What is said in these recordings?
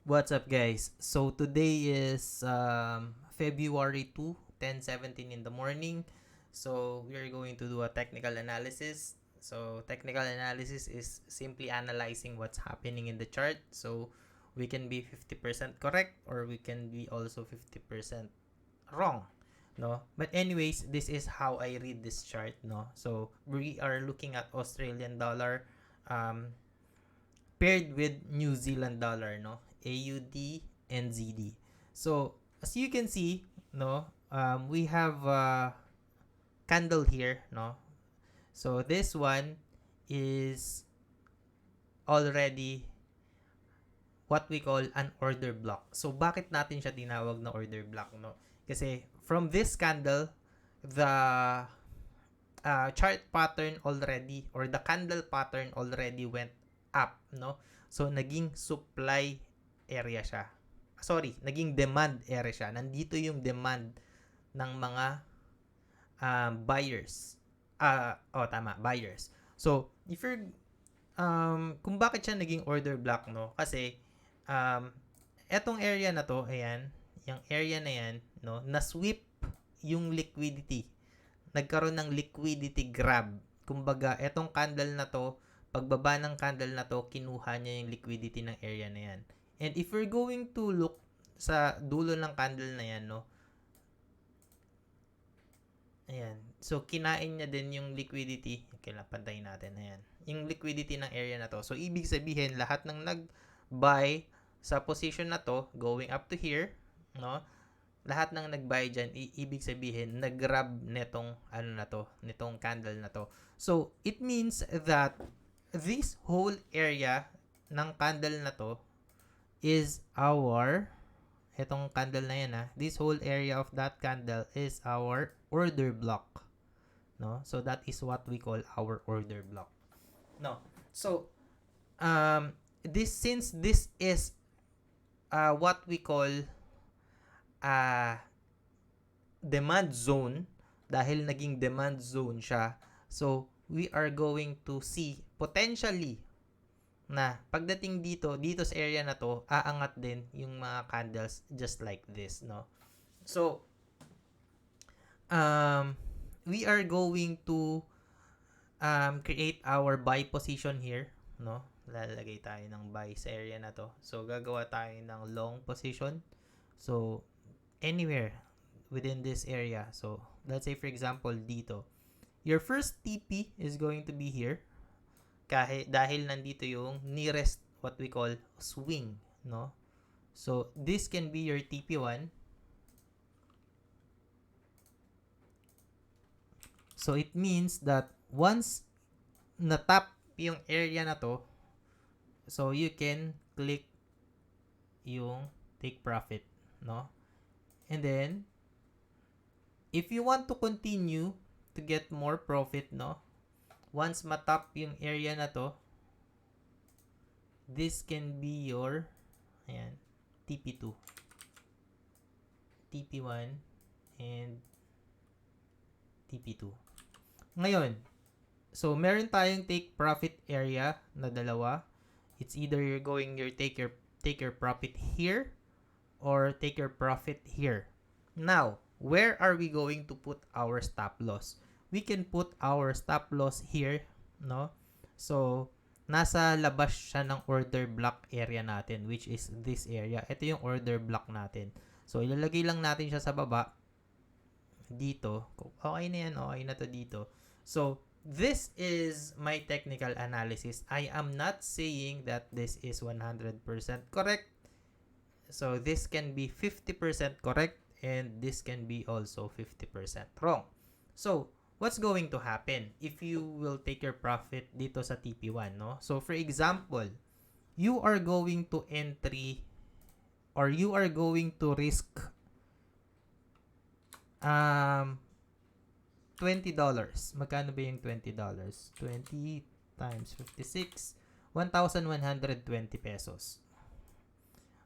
What's up, guys? So today is February 2, 10:17 in the morning. So we are going to do a technical analysis. So technical analysis is simply analyzing what's happening in the chart. So we can be 50% correct or we can be also 50% wrong. No? But anyways, this is how I read this chart, no? So we are looking at Australian dollar um paired with New Zealand dollar, no? AUD and ZD. So, as you can see, no, we have a candle here, no? So, this one is already what we call an order block. So, bakit natin siya tinawag na order block, no? Kasi, from this candle, the chart pattern already or the candle pattern already went up, no? So, naging supply area siya. Sorry, naging demand area siya. Nandito yung demand ng mga buyers. Tama, buyers. So, if you're, kung bakit siya naging order block, no? Kasi, um, etong area na to, ayan, yung area na yan, no? Na-sweep yung liquidity. Nagkaroon ng liquidity grab. Kumbaga, etong candle na to, pagbaba ng candle na to, kinuha niya yung liquidity ng area na yan. And if we're going to look sa dulo ng candle na yan, no? Ayan. So, kinain niya din yung liquidity. Kailangan pantayin natin. Ayan. Yung liquidity ng area na to. So, ibig sabihin, lahat ng nag-buy sa position na to, going up to here, no? Lahat ng nag-buy dyan, ibig sabihin, nag-grab netong, nitong candle na to. So, it means that this whole area ng candle na to is itong candle na yan, this whole area of that candle is our order block. No? So, that is what we call our order block. No? So, since this is what we call demand zone, dahil naging demand zone siya, so we are going to see potentially na pagdating dito sa area na to, aangat din yung mga candles just like this, no? So, we are going to create our buy position here, no? Lalagay tayo ng buy sa area na to. So, gagawa tayo ng long position. So, anywhere within this area. So, let's say for example dito. Your first TP is going to be here. Dahil nandito yung nearest what we call swing, no? So, this can be your TP1. So, it means that once na-tap yung area na to, so you can click yung take profit, no? And then, if you want to continue to get more profit, no? Once matap yung area na to, this can be your TP2, TP1, and TP2. Ngayon, so meron tayong take profit area na dalawa. It's either take your profit here or take your profit here. Now, where are we going to put our stop loss? We can put our stop loss here, no? So, nasa labas siya ng order block area natin, which is this area. Ito yung order block natin. So, ilalagay lang natin siya sa baba. Dito. Okay na yan. Okay na to dito. So, this is my technical analysis. I am not saying that this is 100% correct. So, this can be 50% correct and this can be also 50% wrong. So, what's going to happen if you will take your profit dito sa TP1, no? So, for example, you are going to entry or you are going to risk $20. Magkano ba yung $20? 20 times 56, 1,120 pesos.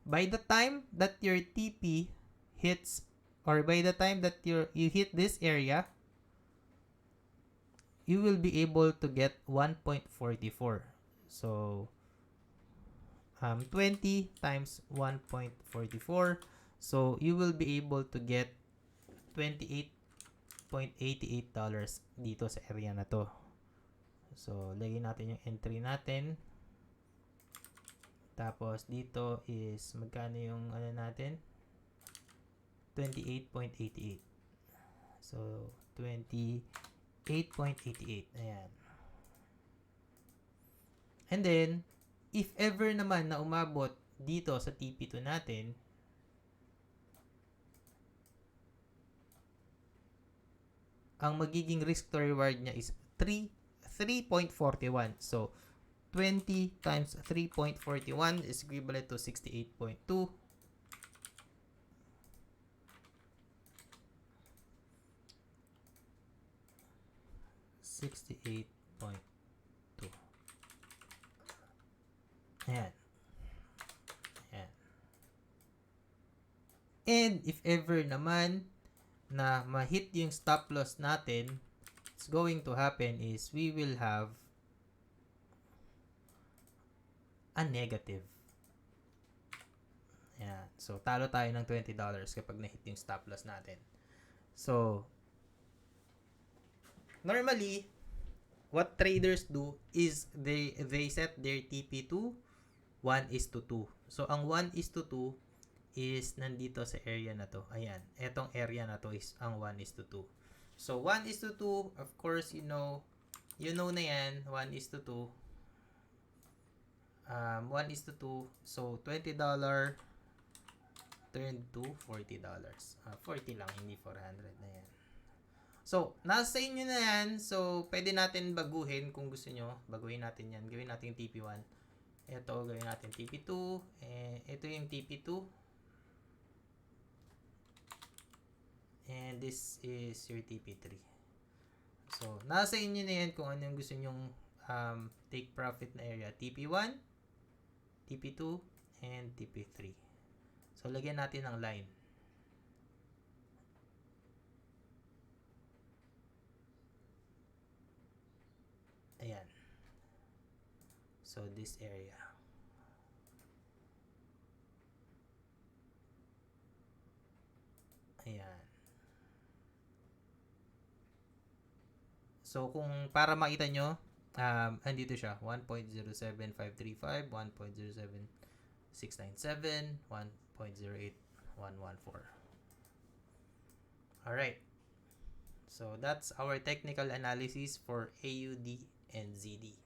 By the time that your TP hits, or by the time that you hit this area, you will be able to get 1.44. So, 20 times 1.44. So, you will be able to get $28.88 dito sa area na to. So, lagyan natin yung entry natin. Tapos, dito is, magkano yung ano natin? 28.88. So, 28.88. Ayan. And then, if ever naman na umabot dito sa TP2 natin, ang magiging risk to reward niya is 3.41. So, 20 times 3.41 is equivalent to 68.2. 68.2. Ayan. Ayan. And if ever naman na ma-hit yung stop loss natin, what's going to happen is we will have a negative. Ayan. So, talo tayo ng $20 kapag na-hit yung stop loss natin. So, normally, what traders do is they set their TP to 1:2. So, ang 1:2 is nandito sa area na to. Ayan. Etong area na to is ang 1:2. So, 1:2, of course, you know na yan, 1:2. 1:2. So, $20 turned to $40. 40 lang, hindi 400 na yan. So, nasa inyo na yan. So, pwede natin baguhin kung gusto nyo. Baguhin natin yan. Gawin natin yung TP1. Ito, gawin natin TP2. Ito yung TP2. And this is your TP3. So, nasa inyo na yan kung ano yung gusto nyong take profit na area. TP1, TP2, and TP3. So, lagyan natin ng line. Ayan. So, this area. Ayan. So, kung para makita nyo, andito siya. 1.07535, 1.07697, 1.08114. Alright. So, that's our technical analysis for AUD and ZD.